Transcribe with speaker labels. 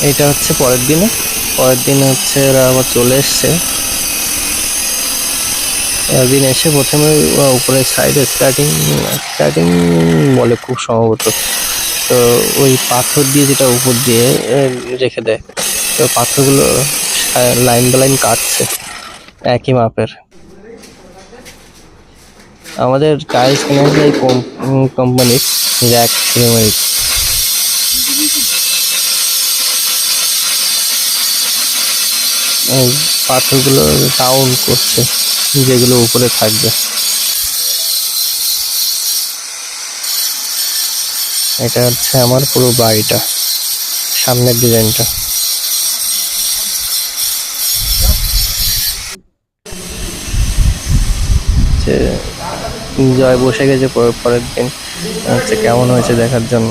Speaker 1: এটা হচ্ছে পরের দিনে হচ্ছে এরা আবার চলে এসছে। একদিন এসে প্রথমে উপরে সাইডে স্কার্টিং বলে খুব সম্ভবত। তো ওই পাথর দিয়ে যেটা উপর দিয়ে রেখে দেয়, তো পাথরগুলো লাইন বাই লাইন কাটছে একই মাপের। আমাদের টাইলস কেনা হয়েছে এই কোম্পানির র্যাক সিরামিক। পাথরগুলো রাউন্ড করছে যেগুলো উপরে থাকবে। এটা হচ্ছে আমার পুরো বাড়িটা, সামনের ডিজাইনটা। জয় বসে গেছে পরের দিন হচ্ছে কেমন হয়েছে দেখার জন্য।